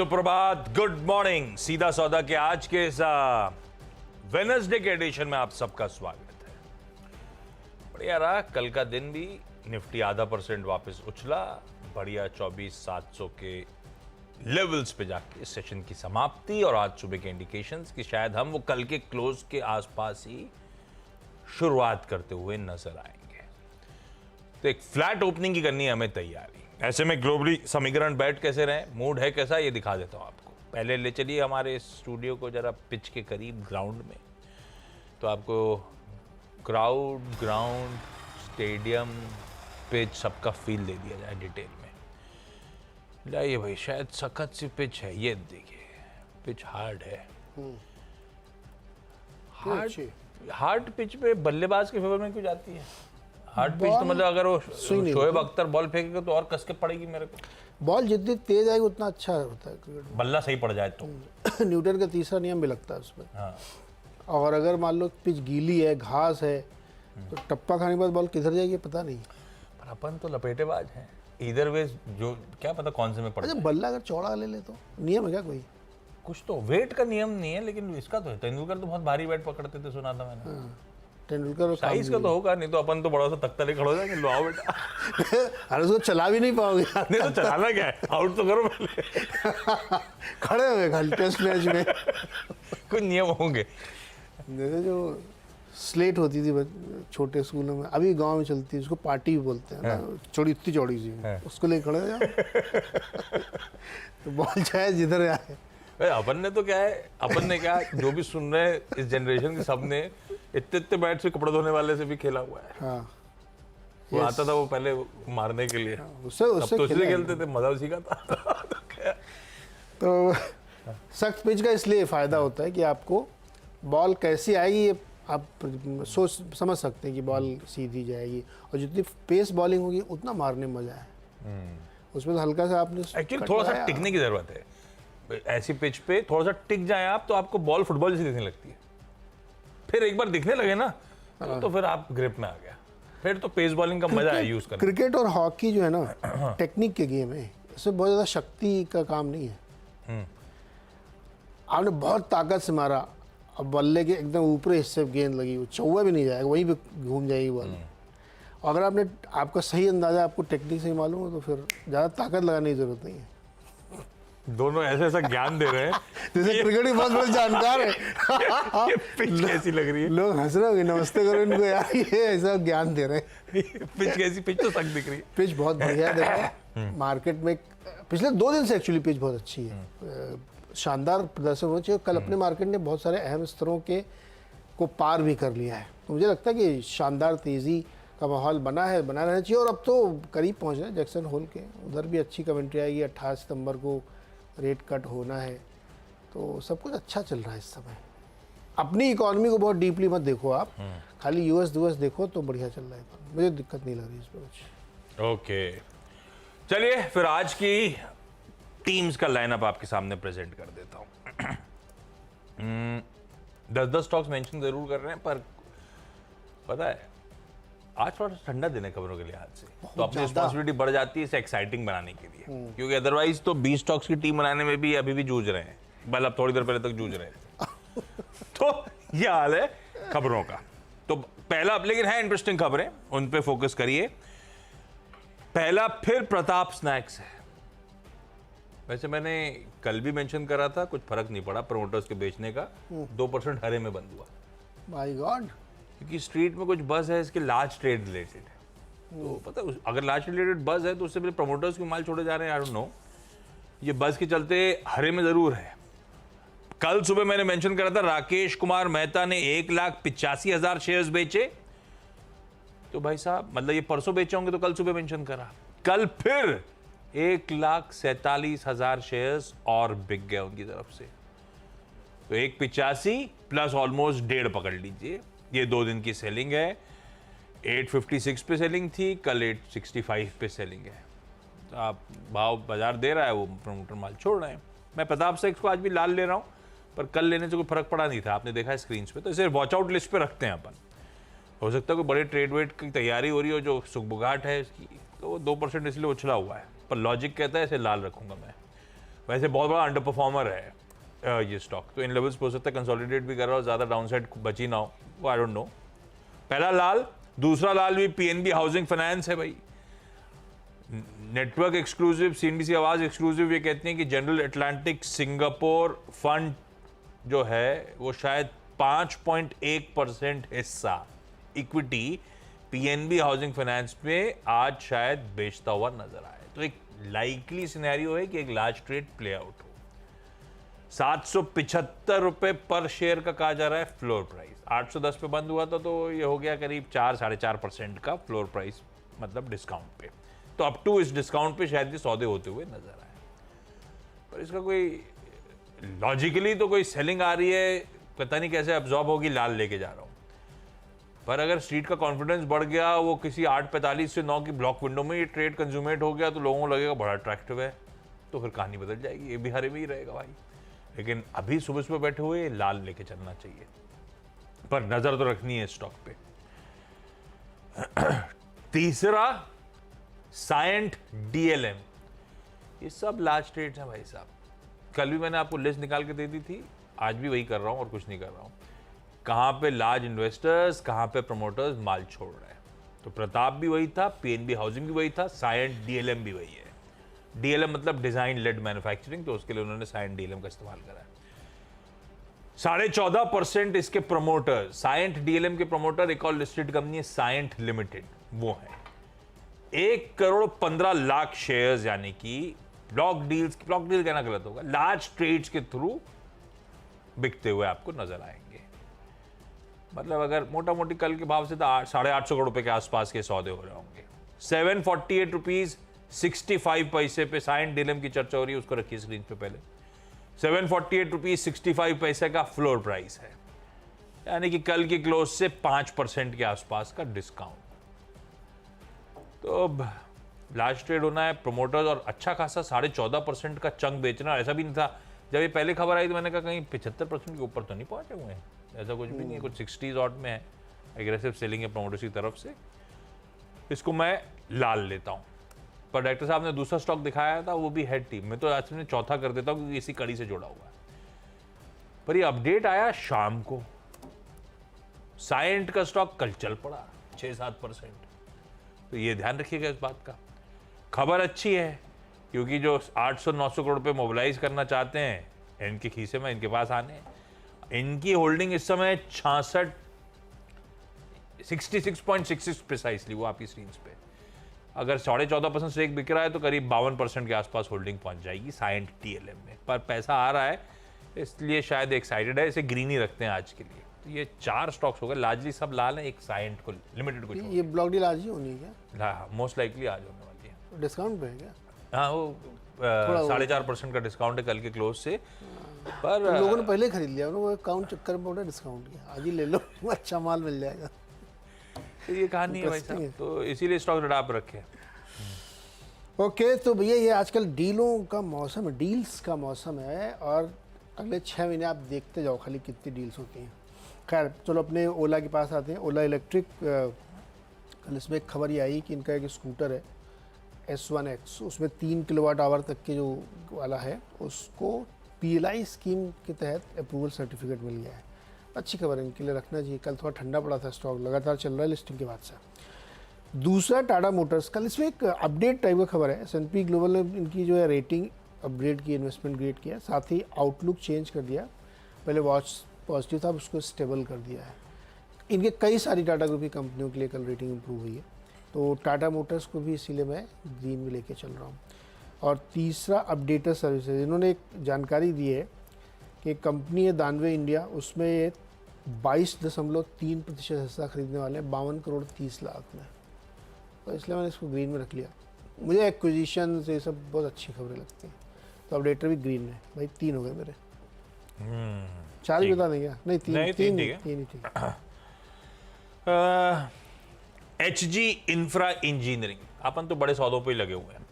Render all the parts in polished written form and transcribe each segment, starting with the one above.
सुप्रभात, good morning. सीधा सौदा के आज के इस वेडनेसडे के एडिशन में आप सबका स्वागत है। बढ़िया रहा कल का दिन भी। निफ्टी आधा % वापस उछला, बढ़िया 24,700 के लेवल्स पे जाके सेशन की समाप्ति और आज सुबह के इंडिकेशंस कि शायद हम वो कल के क्लोज के आसपास ही शुरुआत करते हुए नजर आएंगे। तो एक फ्लैट ओपनिंग की करनी है हमें तैयारी। ऐसे में ग्लोबली समीकरण बैठ कैसे रहे, मूड है कैसा, ये दिखा देता हूँ आपको। पहले ले चलिए हमारे स्टूडियो को जरा पिच के करीब, ग्राउंड में, तो आपको क्राउड, ग्राउंड, स्टेडियम, पिच सबका फील दे दिया जाए डिटेल में। लाइए भाई, शायद सख्त सी पिच है, ये देखिए पिच हार्ड है। हार्ड पिच पे बल्लेबाज के फेवर में क्यों जाती है? हार्ड पिच तो मतलब अगर वो शोएब अख्तर बॉल फेंकेगा तो और कस के पड़ेगी मेरे को। बॉल जितनी तेज आएगी उतना अच्छा होता है क्रिकेट। बल्ला सही पड़ जाए तो न्यूटन का तीसरा नियम भी लगता है उसमें। हाँ। और अगर मान लो पिच गीली है, घास है, तो टप्पा खाने के बाद बॉल किधर जाएगी पता नहीं। पर अपन तो लपेटेबाज हैं, इधर वे जो क्या पता कौन से में पड़ अच्छा, जाए। बल्ला अगर चौड़ा ले ले तो नियम है क्या कोई? कुछ तो वेट का नियम नहीं है, लेकिन इसका तो है। तेंदुलकर तो बहुत भारी बैट पकड़ते थे, सुना था मैंने। तेंदुलकर साइज का तो होगा, नहीं तो अपन तो बड़ा सा तख्ता लेके खड़े हो जाएंगे, लो आओ बेटा। अरे उसको चला भी नहीं पाओगे। नहीं तो चलाना क्या है, आउट तो करो पहले। खड़े हुए खाली टेस्ट मैच में। कुछ नियम होंगे। जैसे जो स्लेट होती थी छोटे स्कूलों में, अभी गांव में चलती है, उसको पार्टी भी बोलते हैं ना, चौड़ी, इतनी चौड़ी सी, उसको लेके खड़े हो जाओ तो बॉल चाहे जिधर आए। अपन ने तो क्या है, अपन ने क्या, जो भी सुन रहे हैं इस जनरेशन के, सबने इतने बैट से कपड़े धोने वाले से भी खेला हुआ है। हाँ, वो आता था वो पहले मारने के लिए, उससे तो इसलिए खेलते थे, मजा उसी का था। तो सख्त पिच का इसलिए फ़ायदा होता है कि आपको बॉल कैसी आएगी ये आप सोच समझ सकते हैं कि बॉल सीधी जाएगी, और जितनी पेस बॉलिंग होगी उतना मारने में मजा है। उसमें तो हल्का सा आपने एक्चुअली थोड़ा सा टिकने की जरूरत है। ऐसी पिच पे थोड़ा सा टिक जाए आप, तो आपको बॉल फुटबॉल जैसी दिखने लगती है। फिर एक बार दिखने लगे ना तो फिर आप ग्रिप में आ गया, फिर तो पेस बॉलिंग का मजा है यूज करने। क्रिकेट और हॉकी जो है ना टेक्निक के गेम है, इसमें बहुत ज़्यादा शक्ति का काम नहीं है। आपने बहुत ताकत से मारा, अब बल्ले के एकदम ऊपरी हिस्से में गेंद लगी, वो चौवा भी नहीं जाएगा, वहीं पे घूम जाएगी बॉल। अगर आपने आपका सही अंदाजा, आपको टेक्निक सही मालूम हो, तो फिर ज़्यादा ताकत लगाने की जरूरत नहीं है। दोनों ऐसा ऐसा ज्ञान दे रहे हैं जैसे क्रिकेट की बहुत बड़े जानकार है। ये पिच कैसी लग रही है? लोग हंस रहे होंगे, नमस्ते करो इनको यार, ये ऐसा ज्ञान दे रहे हैं। पिच कैसी? पिच तो सख्त दिख रही है। पिच बहुत बढ़िया है। देखो मार्केट में पिछले 2 दिन से एक्चुअली पिच बहुत अच्छी है, शानदार प्रदर्शन होना चाहिए। कल अपने मार्केट ने बहुत सारे अहम स्तरों के को पार भी कर लिया है, तो मुझे लगता है कि शानदार तेज़ी का माहौल बना है, बना रहना चाहिए। और अब तो करीब पहुंच रहे हैं जैक्सन होल के, उधर भी अच्छी कमेंट्री आएगी। 28 सितंबर को रेट कट होना है, तो सब कुछ अच्छा चल रहा है इस समय। अपनी इकोनॉमी को बहुत डीपली मत देखो आप, खाली यूएस देखो तो बढ़िया चल रहा है, मुझे दिक्कत नहीं लग रही इसमें कुछ। ओके, चलिए फिर आज की टीम्स का लाइनअप आपके सामने प्रेजेंट कर देता हूं। 10 स्टॉक्स मेंशन जरूर कर रहे हैं, पर पता है आज थोड़ा ठंडा दिन है खबरों के लिहाज से, तो अपनी रिस्पॉन्सिबिलिटी बढ़ जाती है इसे एक्साइटिंग बनाने के लिए, क्योंकि अदरवाइज तो 20 स्टॉक्स की टीम बनाने में भी अभी भी जूझ रहे हैं, बल अब थोड़ी देर पहले तक जूझ रहे थे। तो ये हाल है खबरों का। तो पहला, लेकिन है इंटरेस्टिंग खबरें, उन पे फोकस करिए। पहला फिर प्रताप स्नैक्स है। वैसे मैंने कल भी मेंशन करा था, कुछ फर्क नहीं पड़ा प्रमोटर्स के बेचने का, 2% हरे में बंद हुआ। माय गॉड, क्योंकि स्ट्रीट में कुछ बज़ है इसके लार्ज ट्रेड रिलेटेड, तो पता है अगर लार्ज ट्रेड रिलेटेड बज़ है तो उससे पहले प्रमोटर्स के माल छोड़े जा रहे हैं, आई डोंट नो। ये बज़ के चलते हरे में जरूर है। कल सुबह मैंने मेंशन करा था राकेश कुमार मेहता ने 1,85,000 शेयर्स बेचे, तो भाई साहब मतलब ये परसों बेचे होंगे तो कल सुबह मेंशन करा, कल फिर 1,47,000 शेयर्स और बिक गए उनकी तरफ से। तो 1,85 प्लस ऑलमोस्ट 1.5 पकड़ लीजिए, ये 2 दिन की सेलिंग है। 856 पे सेलिंग थी, कल 865 पे सेलिंग है। तो आप भाव बाजार दे रहा है, वो प्रमोटर माल छोड़ रहे हैं। मैं प्रताप से इसको आज भी लाल ले रहा हूँ, पर कल लेने से कोई फर्क पड़ा नहीं था, आपने देखा है स्क्रीन पे, तो इसे वॉच आउट लिस्ट पे रखते हैं अपन। हो सकता है कोई बड़े ट्रेड वेट की तैयारी हो रही हो, जो सुगबुगाहट है इसकी, तो वो 2% इसलिए उछला हुआ है, पर लॉजिक कहता है इसे लाल रखूंगा मैं। वैसे बहुत बड़ा अंडर परफॉर्मर है ये स्टॉक, तो इन लेवल्स पे हो सकता है कंसोलिडेट भी कर रहा हो, ज़्यादा डाउनसाइड बची ना हो, वो आई डोंट नो। पहला लाल, दूसरा लाल भी पीएनबी हाउसिंग फाइनेंस है भाई, नेटवर्क एक्सक्लूसिव, सीएनबीसी आवाज एक्सक्लूसिव। ये कहते हैं कि जनरल अटलांटिक सिंगापुर फंड जो है वो शायद 5.1% हिस्सा इक्विटी पीएनबी हाउसिंग फाइनेंस में आज शायद बेचता हुआ नजर आए। तो एक लाइकली सिनेरियो है कि एक लार्ज ट्रेड प्ले आउट हो। 775 रुपए पर शेयर का कहा जा रहा है फ्लोर प्राइस, 810 पे बंद हुआ था, तो ये हो गया करीब 4-4.5% का फ्लोर प्राइस, मतलब डिस्काउंट पे। तो अप टू इस डिस्काउंट पे शायद ये सौदे होते हुए नजर आए, पर इसका कोई लॉजिकली तो कोई सेलिंग आ रही है, पता नहीं कैसे अब्जॉर्ब होगी, लाल लेके जा रहा हूं। पर अगर स्ट्रीट का कॉन्फिडेंस बढ़ गया, वो किसी 8:45 से 9 की ब्लॉक विंडो में ये ट्रेड कंज्यूमेट हो गया, तो लोगों को लगेगा बड़ा अट्रैक्टिव है, तो फिर कहानी बदल जाएगी, ये भी हरे में ही रहेगा भाई। लेकिन अभी सुबह सुबह बैठे हुए लाल लेके चलना चाहिए, पर नजर तो रखनी है स्टॉक पे। तीसरा साइंट डीएलएम, ये सब लार्ज ट्रेड्स हैं भाई साहब। कल भी मैंने आपको लिस्ट निकाल के दे दी थी, आज भी वही कर रहा हूं और कुछ नहीं कर रहा हूं। कहां पे लार्ज इन्वेस्टर्स, कहां पे प्रमोटर्स माल छोड़ रहे हैं। तो प्रताप भी वही था, पीएनबी हाउसिंग भी वही था, साइंट डीएलएम भी वही है। डीएलएम मतलब डिजाइन लेड मैन्युफैक्चरिंग, तो उसके लिए उन्होंने साइंट डीएलएम का इस्तेमाल करा है। 14.5% इसके प्रमोटर, साइंट डीएलएम के प्रमोटर एक और लिस्टेड कंपनी है साइंट लिमिटेड, वो है 1,15,00,000 शेयर्स, यानी कि ब्लॉक डील कहना गलत होगा, लार्ज ट्रेड्स के थ्रू बिकते हुए आपको नजर आएंगे। मतलब अगर मोटा मोटी कल के भाव से तो 850 करोड़ रुपए के आसपास के सौदे हो रहे होंगे। 748 रुपीज 65 पैसे पे साइंट डीएलएम की चर्चा हो रही है, उसको रखिए स्क्रीन पे पहले। 748 रुपीज 65 पैसे का फ्लोर प्राइस है, यानी कि कल की क्लोज से 5% के आसपास का डिस्काउंट। तो अब लार्ज ट्रेड होना है, प्रमोटर्स और अच्छा खासा 14.5% का चंक बेचना। ऐसा भी नहीं था, जब ये पहले खबर आई तो मैंने कहा कहीं 75% के ऊपर तो नहीं पहुंचे हुए हैं, ऐसा कुछ भी नहीं है, कुछ 60s ऑड में है। एग्रेसिव सेलिंग है प्रमोटर्स की तरफ से, इसको मैं लाल लेता हूं। पर डायरेक्टर साहब ने दूसरा स्टॉक दिखाया था, वो भी हेड टीम में, तो आज मैं चौथा कर देता हूं क्योंकि इसी कड़ी से जुड़ा हुआ है। पर ये अपडेट आया शाम को, साइंट का स्टॉक कल चल पड़ा 6-7%। तो ये ध्यान रखिएगा इस बात का। खबर अच्छी है क्योंकि जो 800-900 करोड़ रुपए मोबिलाइज करना चाहते हैं इनके खीसे में, इनके पास आने। इनकी होल्डिंग इस समय 66.66 प्रिसाइसली, वो आपकी स्क्रीन पे। अगर 14.5% स्टेक बिक रहा है तो करीब 52% के आसपास होल्डिंग पहुंच जाएगी साइंट डीएलएम में। पर पैसा आ रहा है इसलिए शायद एक्साइटेड है, इसे ग्रीन ही रखते हैं आज के लिए। तो ये 4 स्टॉक्स हो गए, लार्जली सब लाल हैं, एक साइंट को लिमिटेड को ये ब्लॉक डील आज ही होनी है क्या? मोस्ट लाइकली आज होने वाली है। डिस्काउंट पे है क्या? हाँ, वो 4.5% का डिस्काउंट है कल के क्लोज से। पर लोगों ने पहले खरीद लिया, उन्होंने अकाउंट चक्कर में पड़ा, डिस्काउंट किया, आज ही ले लो, अच्छा माल मिल जाएगा। तो ये कहानी है भाई साहब, तो इसीलिए स्टॉक रडार पर रखे। ओके, तो भैया ये आजकल डीलों का मौसम है, डील्स का मौसम है, और अगले 6 महीने आप देखते जाओ खाली कितनी डील्स होती हैं। खैर चलो अपने ओला के पास आते हैं। ओला इलेक्ट्रिक, कल इसमें एक खबर ये आई कि इनका एक स्कूटर है S1X, उसमें 3 किलोवाट आवर तक के जो वाला है उसको PLI स्कीम के तहत अप्रूवल सर्टिफिकेट मिल गया है। अच्छी खबर है, इनके लिए रखना चाहिए। कल थोड़ा ठंडा पड़ा था स्टॉक, लगातार चल रहा है लिस्टिंग के बाद से। दूसरा टाटा मोटर्स, कल इसमें एक अपडेट टाइप का खबर है। S&P ग्लोबल ने इनकी जो है रेटिंग अपग्रेड की, इन्वेस्टमेंट ग्रेड किया, साथ ही आउटलुक चेंज कर दिया। पहले वॉच पॉजिटिव था, उसको स्टेबल कर दिया है। इनके कई सारी टाटा ग्रुप की कंपनियों के लिए कल रेटिंग इंप्रूव हुई है, तो टाटा मोटर्स को भी इसीलिए मैं ग्रीन में लेके चल रहा हूँ। और तीसरा अपडेटर सर्विसेज, इन्होंने एक जानकारी दी है कि कंपनी है दानवे इंडिया, उसमें ये 22.3% हिस्सा खरीदने वाले हैं 52,30,00,000 में, तो इसलिए मैंने इसको ग्रीन में रख लिया। मुझे एक्विजिशन से सब बहुत अच्छी खबरें लगती हैं, तो अपडेटर भी ग्रीन में। भाई 3 हो गए मेरे। 4 ही बता दें क्या? नहीं, 3 ही ठीक। HG इंफ्रा इंजीनियरिंग, अपन तो बड़े सौदों पे ही लगे हुए हैं।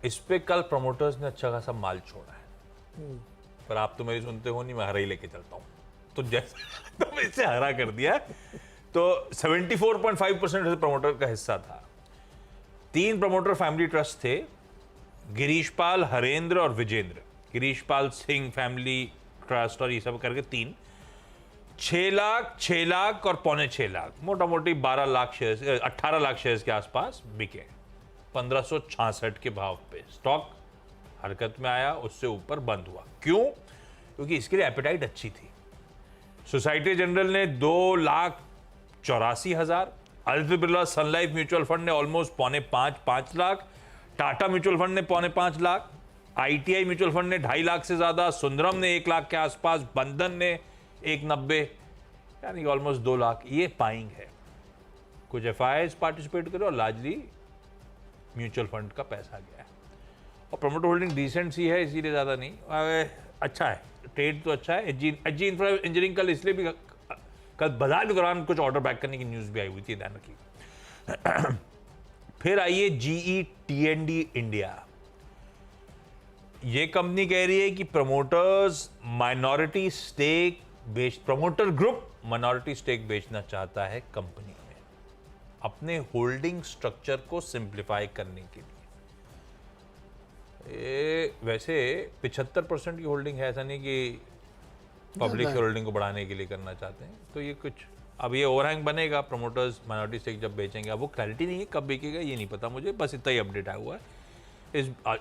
इस पे कल प्रमोटर्स ने अच्छा खासा माल छोड़ा है, पर आप तो मेरी सुनते हो नहीं, मैं हरा ही लेके चलता हूँ। तो जैसे तो इससे हरा कर दिया, तो 74.5% प्रमोटर का हिस्सा था। 3 प्रमोटर फैमिली ट्रस्ट थे, गिरीश पाल, हरेंद्र और विजेंद्र, गिरीश पाल सिंह फैमिली ट्रस्ट और ये सब करके 3, 6 लाख, 6 लाख और 6.25 लाख, मोटा मोटी 12 लाख शेयर, 18 लाख शेयर्स के आसपास बिके। 1566 के भाव पे स्टॉक हरकत में आया, उससे ऊपर बंद हुआ। क्यों? क्योंकि इसके लिए एपेटाइट अच्छी थी। सोसाइटी जनरल ने 2,84,000, आदित्य बिरला सन लाइफ म्यूचुअल फंड ने almost 4.5 lakh, Tata mutual fund ने 4.5 लाख, आईटीआई म्यूचुअल फंड ने 2.5 लाख से ज्यादा, सुंदरम ने 1 लाख के आसपास, बंधन ने 1.90, यानी ऑलमोस्ट 2 लाख। ये बाइंग है। कुछ एफआईआईज पार्टिसिपेट करे और लार्जली म्यूचुअल फंड का पैसा गया है। और प्रमोटर होल्डिंग डिसेंट सी है, इसीलिए ज्यादा नहीं। अच्छा है, ट्रेड तो अच्छा है। एजी इंफ्रा इंजीनियरिंग कल इसलिए भी, कल बाजार के दौरान कुछ ऑर्डर बैक करने की न्यूज भी आई हुई थी, ध्यान रखिए। फिर आइए GE T&D इंडिया। ये कंपनी कह रही है कि प्रमोटर ग्रुप माइनॉरिटी स्टेक बेचना चाहता है कंपनी में, अपने होल्डिंग स्ट्रक्चर को सिंप्लीफाई करने के लिए। वैसे 75% की होल्डिंग है, ऐसा नहीं कि पब्लिक की होल्डिंग को बढ़ाने के लिए करना चाहते हैं। तो ये कुछ अब ये ओवरहैंग बनेगा, प्रमोटर्स माइनॉरिटी स्टेक जब बेचेंगे। अब वो क्लैरिटी नहीं है कब बिकेगा, ये नहीं पता मुझे, बस इतना ही अपडेट आया हुआ है।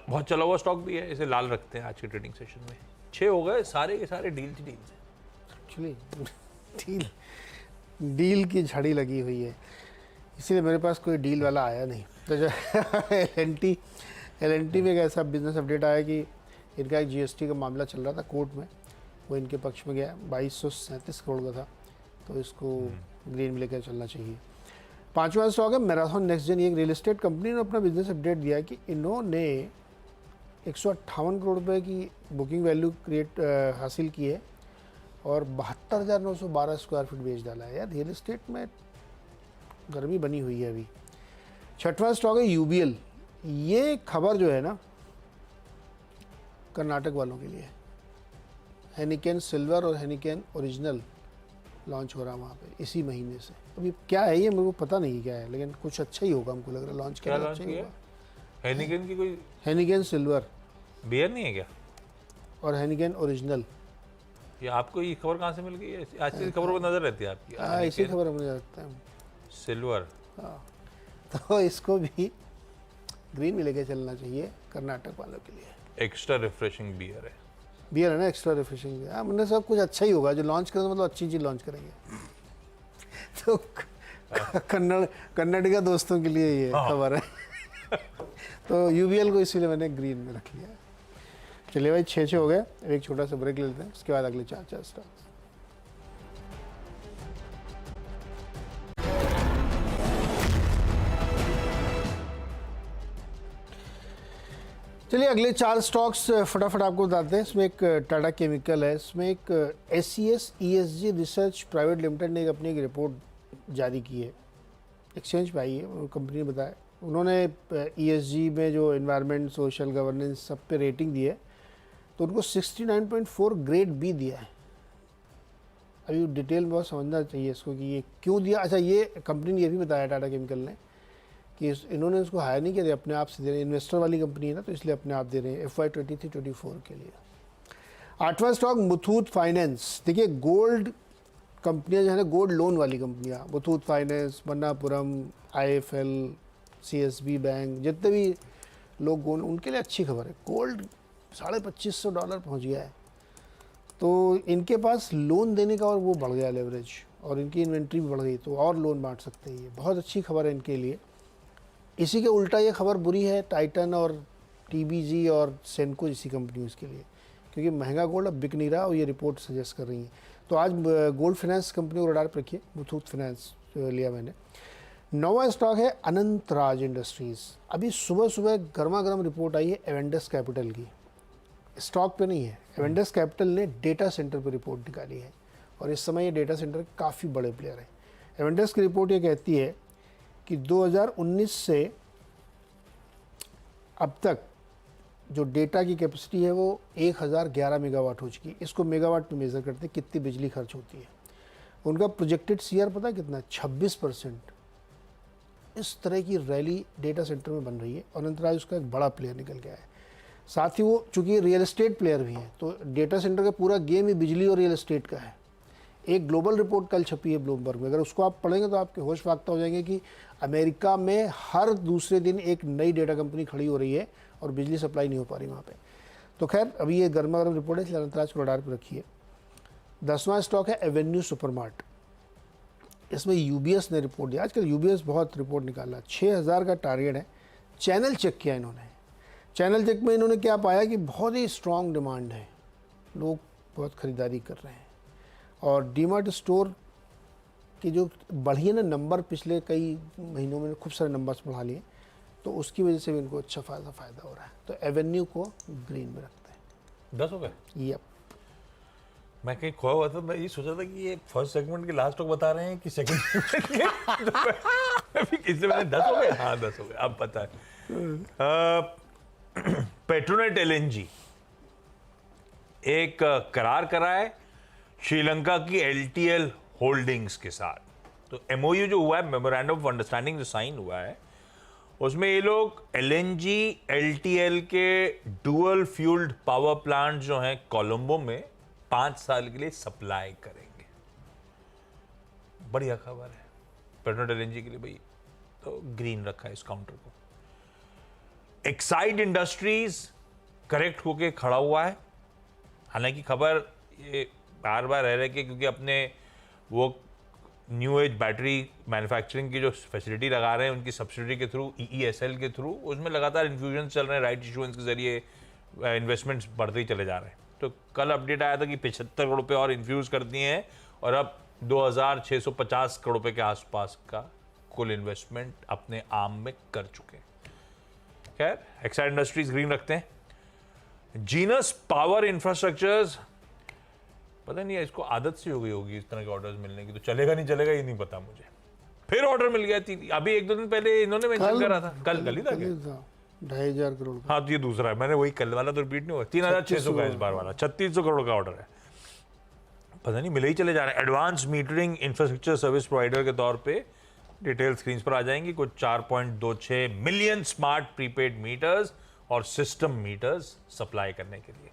बहुत चला हुआ स्टॉक भी है, इसे लाल रखते हैं आज के ट्रेडिंग सेशन में। 6 हो गए, सारे के सारे डील है। एक्चुअली डील की झड़ी लगी हुई है, इसीलिए मेरे पास कोई डील वाला आया नहीं। तो जो एल&टी में एक ऐसा बिजनेस अपडेट आया कि इनका एक GST का मामला चल रहा था कोर्ट में, वो इनके पक्ष में गया, 2237 करोड़ का था, तो इसको ग्रीन में लेकर चलना चाहिए। 5वां स्टॉक है मैराथन नेक्स्ट जेन। ये एक रियल एस्टेट कंपनी ने अपना बिजनेस अपडेट दिया है कि इन्होंने 158 करोड़ रुपए की बुकिंग वैल्यू हासिल की है और 72,912 स्क्वायर फीट बेच डाला है। यार रियल एस्टेट में गर्मी बनी हुई है अभी। 6वां स्टॉक है UBL। ये खबर जो है ना कर्नाटक वालों के लिए, हेनिकेन सिल्वर और हेनिकेन ओरिजिनल लॉन्च हो रहा है वहाँ पे इसी महीने से। अभी क्या है ये मेरे को पता नहीं क्या है, लेकिन कुछ अच्छा ही होगा, हमको लग रहा है लॉन्च क्या लॉन्च किया? हेनिकेन की कोई हेनिकेन सिल्वर बियर नहीं है क्या? और हेनिकेन ओरिजिनल। ये आपको ये खबर कहाँ से मिल गई है? आज की खबरों पर नजर रहती है आपकी। हाँ, इसी खबर मुझे लगता है सिल्वर। हाँ, तो इसको भी ग्रीन में लेके चलना चाहिए कर्नाटक वालों के लिए। एक्स्ट्रा रिफ्रेशिंग बियर है। बियर है ना, एक्स्ट्रा रिफ्रेशिंग। हाँ, मैंने सब कुछ अच्छा ही होगा जो लॉन्च करें, मतलब अच्छी चीज़ लॉन्च करेंगे। तो कन्नड़ का दोस्तों के लिए ये खबर है। तो UBL को इसीलिए मैंने ग्रीन में रख लिया। चलिए भाई, 6 हो गए, एक छोटा सा ब्रेक लेते हैं, उसके बाद अगले 4 स्टॉक। चलिए अगले 4 स्टॉक्स फटाफट आपको बताते हैं। इसमें एक टाटा केमिकल है, इसमें एक SCS ESG research private limited ने अपनी एक रिपोर्ट जारी की है, एक्सचेंज पे आई है, वो कंपनी ने बताया। उन्होंने ESG में जो एनवायरनमेंट, सोशल, गवर्नेंस सब पे रेटिंग दी है, तो उनको 69.4 ग्रेड B दिया है। अभी डिटेल में बहुत समझना चाहिए इसको कि ये क्यों दिया। अच्छा, ये कंपनी ने ये भी बताया टाटा केमिकल ने कि इन्होंने उसको हायर नहीं किया, अपने आप से दे रहे हैं, इन्वेस्टर वाली कंपनी है ना, तो इसलिए अपने आप दे रहे हैं FY 23-24 के लिए। 8वां स्टॉक मुथूट फाइनेंस। देखिए गोल्ड कंपनियां जो है ना, गोल्ड लोन वाली कंपनियां, Muthoot finance, Manappuram, IIFL, CSB bank, जितने भी लोग गोल्ड, उनके लिए अच्छी खबर है। गोल्ड $2,500 पहुँच गया है, तो इनके पास लोन देने का और वो बढ़ गया लेवरेज, और इनकी इन्वेंट्री भी बढ़ गई, तो और लोन बांट सकते हैं। ये बहुत अच्छी खबर है इनके लिए। इसी के उल्टा ये खबर बुरी है टाइटन और TBG और सेनको जैसी कंपनियों के लिए, क्योंकि महंगा गोल्ड अब बिक नहीं रहा, और ये रिपोर्ट सजेस्ट कर रही है। तो आज गोल्ड फाइनेंस कंपनी को रडार पर रखिए, मुथूट फाइनेंस लिया मैंने। 9वां स्टॉक है अनंत राज इंडस्ट्रीज़। अभी सुबह सुबह गर्मा गर्म रिपोर्ट आई है एवेंडस कैपिटल की, स्टॉक पे नहीं है। एवेंडस कैपिटल ने डेटा सेंटर पर रिपोर्ट निकाली है, और इस समय ये डेटा सेंटर काफ़ी बड़े प्लेयर हैं। एवेंडस की रिपोर्ट ये कहती है कि 2019 से अब तक जो डेटा की कैपेसिटी है वो 1011 मेगावाट हो चुकी है। इसको मेगावाट में मेज़र करते हैं कितनी बिजली खर्च होती है। उनका प्रोजेक्टेड CR पता है कितना है? 26%। इस तरह की रैली डेटा सेंटर में बन रही है, और अनंतराज उसका एक बड़ा प्लेयर निकल गया है। साथ ही वो चूंकि रियल एस्टेट प्लेयर भी हैं, तो डेटा सेंटर का पूरा गेम ही बिजली और रियल एस्टेट का है। एक ग्लोबल रिपोर्ट कल छपी है ब्लूमबर्ग में, अगर उसको आप पढ़ेंगे तो आपके होश फाख्ता हो जाएंगे कि अमेरिका में हर दूसरे दिन एक नई डेटा कंपनी खड़ी हो रही है और बिजली सप्लाई नहीं हो पा रही वहाँ पे। तो खैर अभी ये गर्मा गर्म रिपोर्ट है, इसलिए अंतराज को रडार पर रखिए। 10वां स्टॉक है एवेन्यू सुपरमार्ट। इसमें यूबीएस ने रिपोर्ट दिया, आजकल यूबीएस बहुत रिपोर्ट निकाला, 6000 का टारगेट है। चैनल चेक किया इन्होंने, चैनल चेक में इन्होंने क्या पाया कि बहुत ही स्ट्रॉन्ग डिमांड है, लोग बहुत ख़रीदारी कर रहे हैं। और डीमार्ट स्टोर के जो बढ़िए ना नंबर पिछले कई महीनों में खूब सारे नंबर्स बढ़ा लिए, तो उसकी वजह से भी इनको अच्छा फ़ायदा हो रहा है। तो एवेन्यू को ग्रीन में रखते हैं। 10 हो गए। यप, मैं कहीं खोया हुआ था, मैं ये सोचा था कि ये फर्स्ट सेगमेंट के लास्ट तक बता रहे हैं कि सेकंड सेगमेंट के तो इसलिए मैंने 10 हो गए। हाँ 10 हो गए, अब पता है। पेट्रोनेट एलएनजी एक करार करा है श्रीलंका की एलटीएल होल्डिंग्स के साथ। तो एमओयू जो हुआ है, मेमोरेंडम ऑफ अंडरस्टैंडिंग जो साइन हुआ है, उसमें ये लोग एलएनजी एलटीएल के डुअल फ्यूल्ड पावर प्लांट जो हैं कोलंबो में 5 साल के लिए सप्लाई करेंगे। बढ़िया खबर है पेट्रोनेट एलएनजी के लिए भाई, तो ग्रीन रखा है इस काउंटर को। एक्साइड इंडस्ट्रीज करेक्ट होके खड़ा हुआ है, हालांकि खबर ये बार बार रह रही है क्योंकि अपने वो न्यू एज बैटरी मैन्युफैक्चरिंग की जो फैसिलिटी लगा रहे हैं उनकी सब्सिडी के थ्रू, EESL के थ्रू, उसमें लगातार इन्फ्यूजन चल रहे हैं, राइट इशुएंस के जरिए इन्वेस्टमेंट्स बढ़ते ही चले जा रहे हैं। तो कल अपडेट आया था कि 75 करोड़ रुपये और इन्फ्यूज कर दिए हैं और अब 2650 करोड़ रुपये के आसपास का कुल इन्वेस्टमेंट अपने आर्म में कर चुके हैं। खैर एक्साइड इंडस्ट्रीज ग्रीन रखते हैं। जीनस पावर इंफ्रास्ट्रक्चर्स, पता नहीं है इसको आदत सी हो गई होगी इस तरह के ऑर्डर्स मिलने की, तो चलेगा नहीं चलेगा ये नहीं पता मुझे। फिर ऑर्डर मिल गया थी अभी 1-2 दिन पहले, इन्होंने मेंशन करा था कल ही था क्या? 2500 करोड़। हाँ तो ये दूसरा है, मैंने वही कल वाला तो रिपीट नहीं हुआ। 3600 का इस बार वाला 3600 करोड़ का ऑर्डर है। पता नहीं मिले ही चले जा रहे हैं। Advance metering infrastructure service provider के तौर पे डिटेल स्क्रीन पर आ जाएंगी। कुछ 4.26 मिलियन स्मार्ट प्रीपेड मीटर्स और सिस्टम मीटर्स सप्लाई करने के लिए।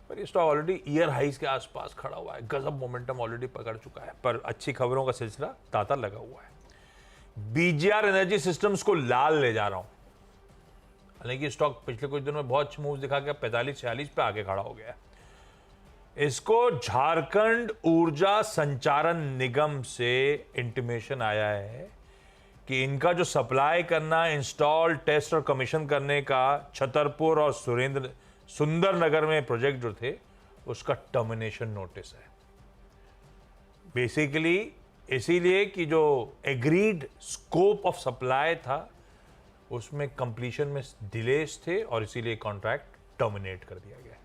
पर ये स्टॉक ऑलरेडी ईयर हाइज के आसपास खड़ा हुआ है, गजब मोमेंटम ऑलरेडी पकड़ चुका है, पर अच्छी खबरों का सिलसिला तांता लगा हुआ है। बीजीआर एनर्जी सिस्टम्स को लाल ले जा रहा हूं, हालांकि स्टॉक पिछले कुछ दिनों में बहुत अच्छे मूव दिखा के 45-46 पे आगे खड़ा हो गया है। इसको झारखंड ऊर्जा संचारण निगम से इंटीमेशन आया है कि इनका जो सप्लाई करना, इंस्टॉल, टेस्ट और कमीशन करने का छतरपुर और सुंदरनगर में प्रोजेक्ट जो थे उसका टर्मिनेशन नोटिस है। बेसिकली इसीलिए कि जो एग्रीड स्कोप ऑफ सप्लाई था उसमें कंप्लीशन में डिलेस थे और इसीलिए कॉन्ट्रैक्ट टर्मिनेट कर दिया गया।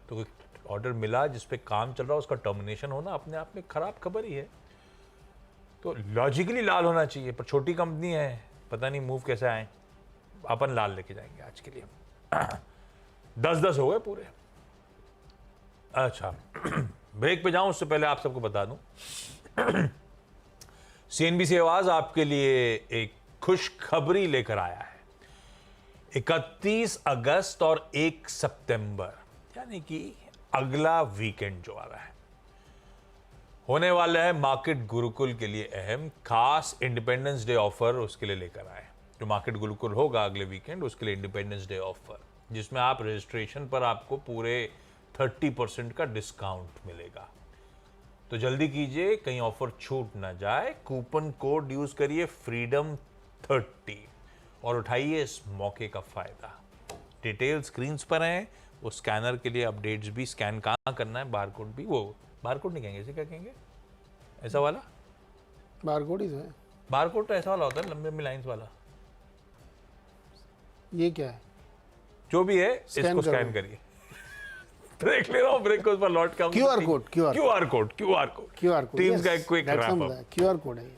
तो कोई ऑर्डर मिला जिस पे काम चल रहा है उसका टर्मिनेशन होना अपने आप में खराब खबर ही है, तो लॉजिकली लाल होना चाहिए, पर छोटी कंपनी है, पता नहीं मूव कैसे आए। अपन लाल लेके जाएंगे आज के लिए। 10-10 हो गए पूरे। अच्छा ब्रेक पे जाऊं उससे पहले आप सबको बता दूं CNBC आवाज आपके लिए एक खुशखबरी लेकर आया है। 31 अगस्त और 1 सितंबर यानी कि अगला वीकेंड जो आ रहा है होने वाला है मार्केट गुरुकुल के लिए अहम खास इंडिपेंडेंस डे ऑफर उसके लिए लेकर आए। जो मार्केट गुरुकुल होगा अगले वीकेंड उसके लिए इंडिपेंडेंस डे ऑफर, जिसमें आप रजिस्ट्रेशन पर आपको पूरे 30% का डिस्काउंट मिलेगा। तो जल्दी कीजिए कहीं ऑफर छूट ना जाए। कूपन कोड यूज करिए freedom30 और उठाइए इस मौके का फायदा। डिटेल स्क्रीन पर हैं, वो स्कैनर के लिए अपडेट्स भी स्कैन कहाँ करना है, बारकोड भी, वो बारकोड नहीं कहेंगे, इसे क्या कहेंगे, ऐसा वाला बारकोड ही है। बारकोड तो ऐसा वाला होता है लंबे लंबे लाइंस वाला। ये क्या है? जो भी है इसको स्कैन करिए। ब्रेक ले रहा हूँ, ब्रेक को उस पर लौट के QR कोड टीम्स का एक quick wrap up. QR code है ये।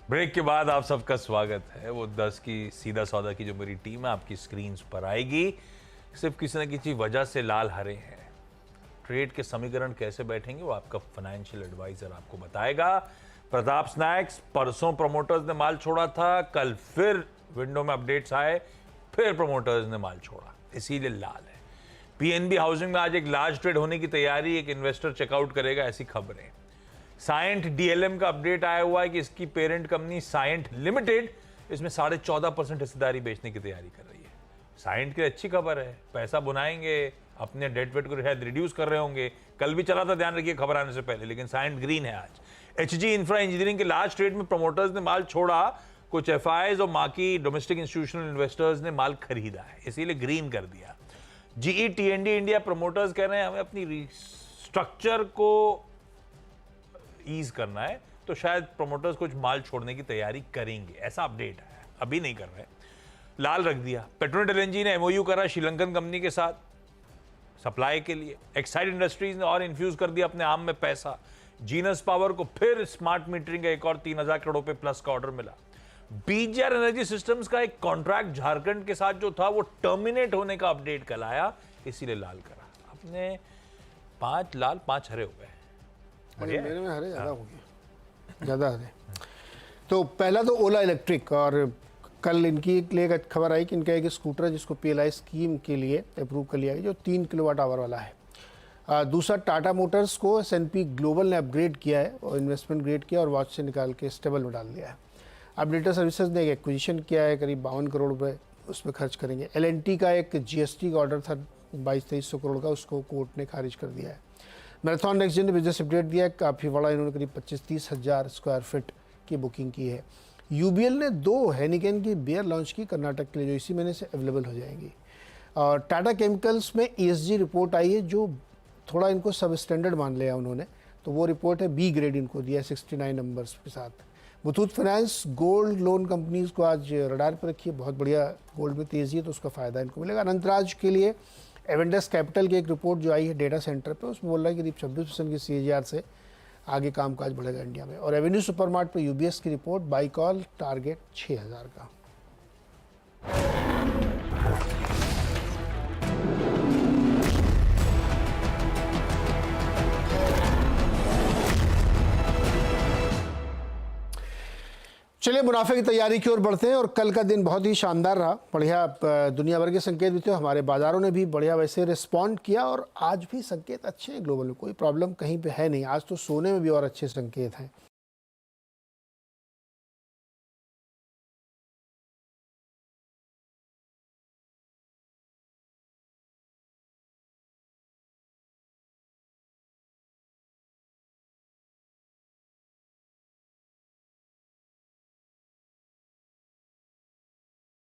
ब्रेक के बाद आप सबका स्वागत है। वो 10 की सीधा सौदा की जो मेरी टीम है आपकी स्क्रीन्स पर आएगी। सिर्फ किसी न किसी वजह से लाल हरे हैं। ट्रेड के समीकरण कैसे बैठेंगे वो आपका फाइनेंशियल एडवाइजर आपको बताएगा। प्रताप स्नैक्स, परसों प्रमोटर्स ने माल छोड़ा था, कल फिर विंडो में अपडेट्स आए, फिर प्रमोटर्स ने माल छोड़ा, इसीलिए लाल है। पीएनबी हाउसिंग में आज एक लार्ज ट्रेड होने की तैयारी, एक इन्वेस्टर चेकआउट करेगा, ऐसी खबरें। साइंट डीएलएम का अपडेट आया हुआ है कि इसकी पेरेंट कंपनी साइंट लिमिटेड इसमें 14.5% हिस्सेदारी बेचने की तैयारी कर रही है। साइंट की अच्छी खबर है, पैसा बुनाएंगे, अपने डेट वेट को शायद रिड्यूस कर रहे होंगे। कल भी चला था, ध्यान रखिए खबर आने से पहले, लेकिन साइंट ग्रीन है आज। एचजी इंफ्रा इंजीनियरिंग के लार्ज ट्रेड में प्रमोटर्स ने माल छोड़ा, कुछ एफआईज और मार्की डोमेस्टिक इंस्टीट्यूशनल इन्वेस्टर्स ने माल खरीदा है, इसीलिए ग्रीन कर दिया। जीई टीएनडी इंडिया प्रमोटर्स कह रहे हैं हमें अपनी स्ट्रक्चर को ईज करना है, तो शायद प्रमोटर्स कुछ माल छोड़ने की तैयारी करेंगे, ऐसा अपडेट है, अभी नहीं कर रहे। लाल रख दिया। पेट्रोनेट एलएनजी ने एमओयू करा श्रीलंकन कंपनी के साथ सप्लाई के लिए। एक्साइड इंडस्ट्रीज ने और इन्फ्यूज कर दिया अपने आम में पैसा। जीनस पावर को फिर स्मार्ट मीटरिंग का एक और 3,000 करोड़ रुपए प्लस का ऑर्डर मिला। बीजीआर एनर्जी सिस्टम्स का एक कॉन्ट्रैक्ट झारखंड के साथ जो था वो टर्मिनेट होने का अपडेट कल आया, इसीलिए लाल करा। अपने 5 लाल 5 हरे हो गए। बढ़िया। मेरे में हरे ज़्यादा हो गए, ज़्यादा हरे। तो पहला तो ओला इलेक्ट्रिक, और कल इनकी लिए एक खबर आई कि इनका एक स्कूटर है जिसको पीएलआई स्कीम के लिए अप्रूव कर लिया गया, जो 3 किलोवाट आवर वाला है। दूसरा, टाटा मोटर्स को एस&पी ग्लोबल ने अपग्रेड किया है और इन्वेस्टमेंट ग्रेड किया और वॉच से निकाल के स्टेबल में डाल दिया है। अब डेटा सर्विसेज ने एक एक्विजिशन किया है, करीब 52 करोड़ रुपए उसमें खर्च करेंगे। एलएनटी का एक जीएसटी का ऑर्डर था 2200-2300 करोड़ का, उसको कोर्ट ने खारिज कर दिया है। मैराथन नेक्स्ट ने बिजनेस अपडेट दिया है, काफ़ी बड़ा, इन्होंने करीब 25-30 हज़ार स्क्वायर फीट की बुकिंग की है। यूबीएल ने 2 हेनिकेन की बियर लॉन्च की कर्नाटक के लिए, जो इसी महीने से अवेलेबल हो जाएंगी। और टाटा केमिकल्स में ईएसजी रिपोर्ट आई है, जो थोड़ा इनको सब स्टैंडर्ड मान लिया उन्होंने, तो वो रिपोर्ट है बी ग्रेड इनको दिया 69 नंबर्स के साथ। Muthoot finance gold loan companies को आज रडार पर रखी है, बहुत बढ़िया गोल्ड में तेज़ी है तो उसका फ़ायदा इनको मिलेगा। अनंतराज के लिए एवेंडस कैपिटल की एक रिपोर्ट जो आई है डेटा सेंटर पे, उसमें बोल रहा है कि करीब 26% की सीएजीआर से आगे कामकाज बढ़ेगा इंडिया में। और एवेन्यू सुपरमार्ट पे यूबीएस की रिपोर्ट, बाई कॉल टारगेट 6000 का। चलिए मुनाफे की तैयारी की ओर बढ़ते हैं। और कल का दिन बहुत ही शानदार रहा, बढ़िया दुनिया भर के संकेत भी थे, हमारे बाजारों ने भी बढ़िया वैसे रिस्पॉन्ड किया और आज भी संकेत अच्छे हैं ग्लोबल में, कोई प्रॉब्लम कहीं पे है नहीं। आज तो सोने में भी और अच्छे संकेत हैं।